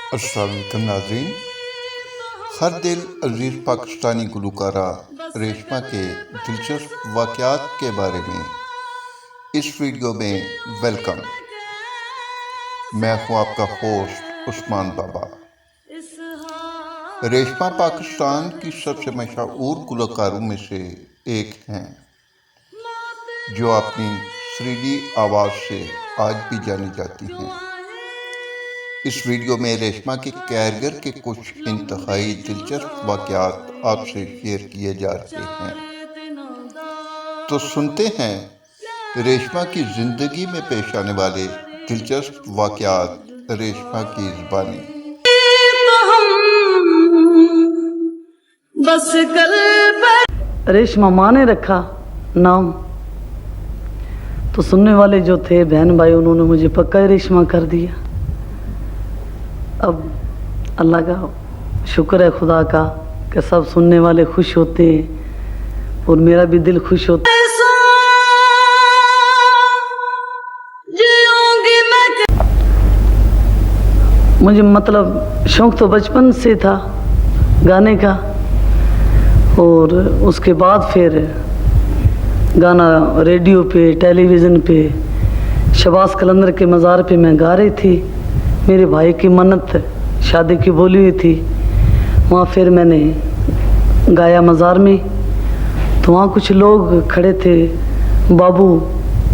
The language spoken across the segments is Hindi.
अस्सलाम वालेकुम नाज़रीन। हर दिल अजीज़ पाकिस्तानी गुलकारा रेशमा के दिलचस्प वाक़यात के बारे में इस वीडियो में वेलकम। मैं हूँ आपका होस्ट उस्मान बाबा। रेशमा पाकिस्तान की सबसे मशहूर गुलकारों में से एक हैं, जो अपनी सुरीली आवाज़ से आज भी जानी जाती हैं। इस वीडियो में रेशमा के कैरियर के कुछ इंतहाई दिलचस्प वाक़यात आपसे शेयर किए जा रहे हैं। तो सुनते हैं रेशमा की ज़िंदगी में पेश आने वाले दिलचस्प वाक़यात रेशमा की ज़ुबानी। रेशमा माँ ने रखा नाम, तो सुनने वाले जो थे बहन भाई, उन्होंने मुझे पक्का रेशमा कर दिया। अब अल्लाह का शुक्र है, खुदा का, कि सब सुनने वाले खुश होते हैं और मेरा भी दिल खुश होता है। मुझे मतलब शौक़ तो बचपन से था गाने का, और उसके बाद फिर गाना रेडियो पे, टेलीविज़न पे, शहबाज कलंदर के मज़ार पे मैं गा रही थी। मेरे भाई की मन्नत शादी की बोली हुई थी, वहाँ फिर मैंने गाया मज़ार में। तो वहाँ कुछ लोग खड़े थे, बाबू,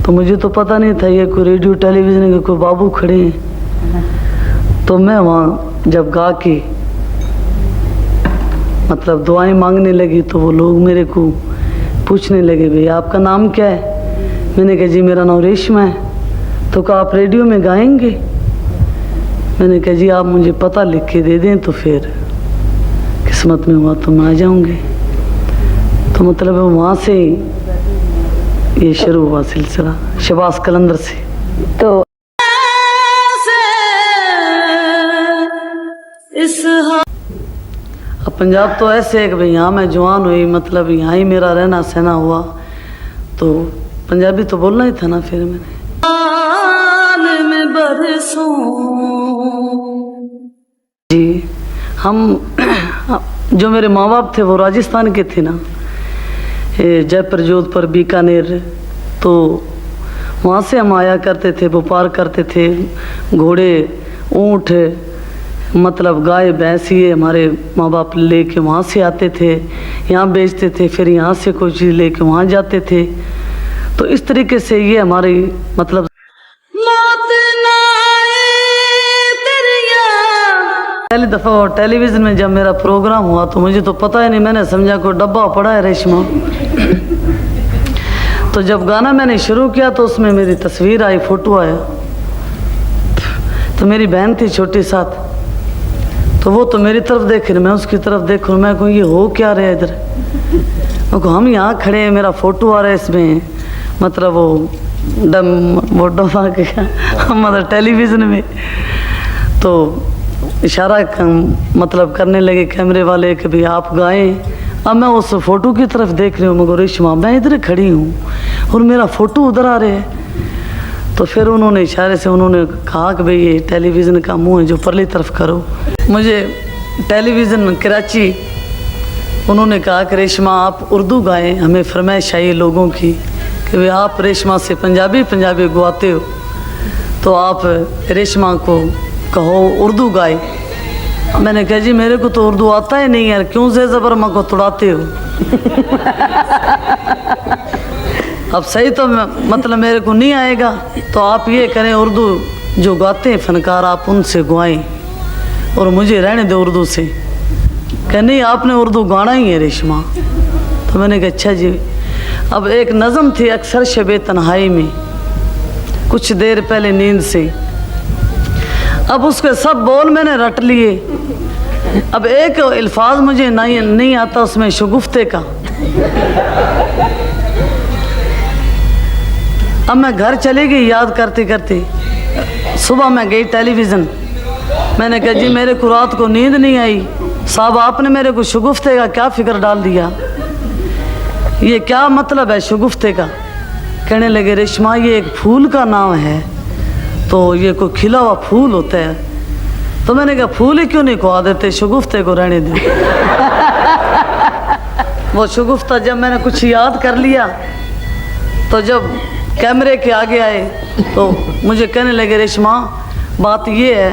तो मुझे तो पता नहीं था ये कोई रेडियो टेलीविज़न के कोई बाबू खड़े हैं। तो मैं वहाँ जब गा के मतलब दुआएं मांगने लगी, तो वो लोग मेरे को पूछने लगे, भैया आपका नाम क्या है? मैंने कहा जी मेरा नाम रेशमा है। तो कहा आप रेडियो में गाएंगे? मैंने कहा जी आप मुझे पता लिख के दे दें, तो फिर किस्मत में हुआ तो मैं आ जाऊंगी। तो मतलब वहाँ से ये शुरू हुआ सिलसिला शहबाज कलंदर से। तो अब पंजाब तो ऐसे है कि भाई यहाँ मैं जवान हुई, मतलब यहाँ ही मेरा रहना सहना हुआ, तो पंजाबी तो बोलना ही था ना। फिर मैंने जी, हम जो मेरे माँ बाप थे वो राजस्थान के थे ना, जयपुर, जोधपुर, बीकानेर, तो वहाँ से हम आया करते थे, व्यापार करते थे। घोड़े, ऊँट, मतलब गाय भैंस, ये हमारे माँ बाप लेके वहाँ से आते थे, यहाँ बेचते थे, फिर यहाँ से कोई चीज़ लेके वहाँ जाते थे। तो इस तरीके से ये हमारी मतलब पहली दफ़ा टेलीविज़न में जब मेरा प्रोग्राम हुआ, तो मुझे तो पता ही नहीं, मैंने समझा कोई डब्बा पड़ा है रेशमा। तो जब गाना मैंने शुरू किया तो उसमें मेरी तस्वीर आई, फ़ोटो आया। तो मेरी बहन थी छोटी साथ, तो वो तो मेरी तरफ देख रही, मैं उसकी तरफ देखूँ। मैं कहूँ ये हो क्या रहा है इधर? मैं कहूँ हम यहाँ खड़े हैं, मेरा फ़ोटो आ रहा है इसमें, मतलब वो डब्बा मतलब टेलीविज़न में। तो इशारा मतलब करने लगे कैमरे वाले कि भाई आप गाएं। अब मैं उस फ़ोटो की तरफ देख रही हूँ, मगर रेशमा मैं इधर खड़ी हूँ और मेरा फ़ोटो उधर आ रहा है। तो फिर उन्होंने इशारे से उन्होंने कहा कि भाई ये टेलीविज़न का मुंह है, जो परली तरफ करो। मुझे टेलीविज़न कराची उन्होंने कहा कि रेशमा आप उर्दू गाएं, हमें फरमाइश आई लोगों की कि भाई आप रेशमा से पंजाबी गवाते हो, तो आप रेशमा को कहो उर्दू गाए। मैंने कहा जी मेरे को तो उर्दू आता ही नहीं यार, क्यों से ज़बरमा को तोड़ाते हो? अब सही तो मतलब मेरे को नहीं आएगा, तो आप ये करें उर्दू जो गाते हैं फनकार आप उनसे गवाएं और मुझे रहने दो उर्दू से। कह नहीं आपने उर्दू गाना ही है रेशमा। तो मैंने कहा अच्छा जी। अब एक नज़म थी अक्सर शबे तन्हाई में, कुछ देर पहले नींद से। अब उसके सब बोल मैंने रट लिए। अब एक अल्फाज मुझे नहीं आता उसमें, शगुफ्ते का। अब मैं घर चली गई याद करते करते। सुबह मैं गई टेलीविज़न, मैंने कहा जी मेरे को रात को नींद नहीं आई, साहब आपने मेरे को शगुफ्ते का क्या फ़िक्र डाल दिया, ये क्या मतलब है शगुफ्ते का? कहने लगे रेशमा ये एक फूल का नाम है, तो ये कोई खिला हुआ फूल होता है, तो मैंने कहा फूल ही क्यों नहीं खुआ देते, शगुफ्ते को रहने दो। वो शगुफ्ता जब मैंने कुछ याद कर लिया तो जब कैमरे के आगे आए तो मुझे कहने लगे रेशमा बात ये है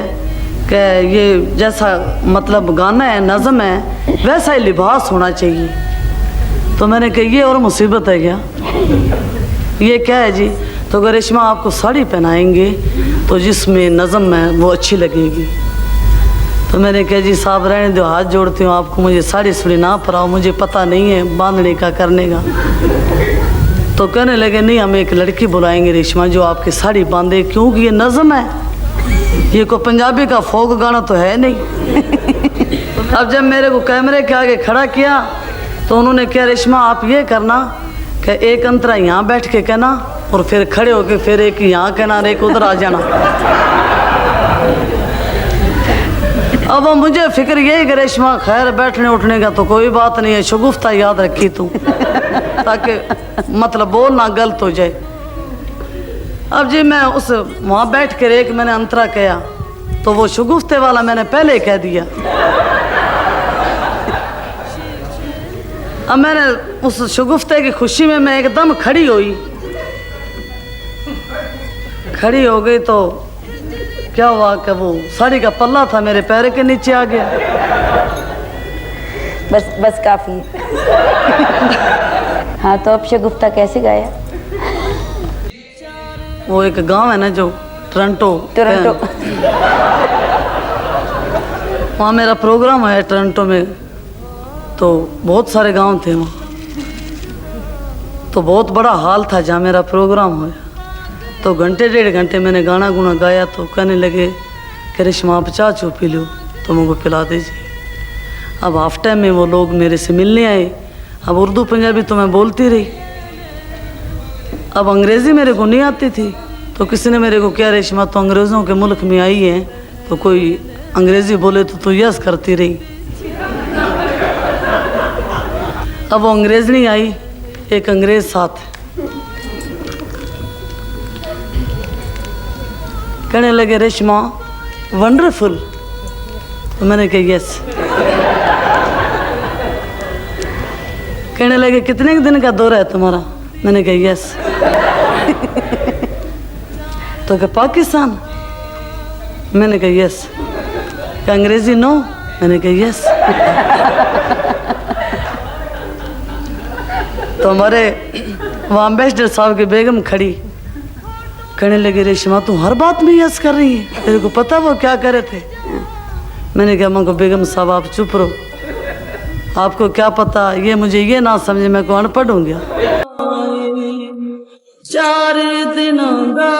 कि ये जैसा मतलब गाना है, नज़म है, वैसा ही लिबास होना चाहिए। तो मैंने कहा ये और मुसीबत है क्या, ये क्या है जी? तो अगर रेशमा आपको साड़ी पहनाएंगे तो जिसमें नज़म है वो अच्छी लगेगी। तो मैंने कहा जी साहब रहने दो, हाथ जोड़ती हूँ आपको, मुझे साड़ी सुड़ी ना पराओ, मुझे पता नहीं है बांधने का करने का। तो कहने लगे नहीं, हम एक लड़की बुलाएंगे रेशमा जो आपकी साड़ी बांधे, क्योंकि ये नज़म है, ये कोई पंजाबी का फोक गाना तो है नहीं। अब जब मेरे को कैमरे के आगे खड़ा किया तो उन्होंने कहा रेशमा आप ये करना कि एक अंतरा यहाँ बैठ के कहना और फिर खड़े होके फिर एक यहाँ कहना और एक उधर आ जाना। अब मुझे फिक्र यही कि रेशमा खैर बैठने उठने का तो कोई बात नहीं है, शगुफ्ता याद रखी तू ताकि मतलब बोल ना गलत हो जाए। अब जी मैं उस वहाँ बैठ कर एक मैंने अंतरा किया तो वो शगुफ्ते वाला मैंने पहले कह दिया। अब मैंने उस शगुफ्ते की खुशी में मैं एकदम खड़ी हो गई तो क्या हुआ कि वो साड़ी का पल्ला था मेरे पैर के नीचे आ गया। बस काफी। हाँ तो अब शगुफ्ता कैसे गाया? वो एक गांव है ना जो टोरंटो, वहाँ मेरा प्रोग्राम है टोरंटो में, तो बहुत सारे गांव थे वहाँ, तो बहुत बड़ा हॉल था जहाँ मेरा प्रोग्राम हुआ। तो घंटे डेढ़ घंटे मैंने गाना गुना गाया तो कहने लगे कि रेशमा आप चाय चो पी लो, तो मुझको पिला दीजिए। अब हाफ टाइम में वो लोग मेरे से मिलने आए। अब उर्दू पंजाबी तो मैं बोलती रही, अब अंग्रेज़ी मेरे को नहीं आती थी। तो किसी ने मेरे को क्या रेशमा तो अंग्रेज़ों के मुल्क में आई है तो कोई अंग्रेज़ी बोले तो तू यस करती रही। अब वो अंग्रेज़ नहीं आई, एक अंग्रेज़ साथ कहने लगे रेशमा वंडरफुल। तो मैंने कहा यस। कहने लगे कितने दिन का दौरा है तुम्हारा? मैंने कहा यस। तो क्या पाकिस्तान? मैंने कहा यस। क्या अंग्रेजी नो? मैंने कहा यस। तो हमारे वहाँ एम्बेसडर साहब की बेगम खड़ी, कहने लगे रेशमा तू हर बात में यस कर रही है, तेरे को पता वो क्या कर रहे थे? मैंने कहा मको बेगम साहब आप चुप रहो, आपको क्या पता, ये मुझे ये ना समझे मैं को अनपढ़ हूँ क्या। 4 दिनों का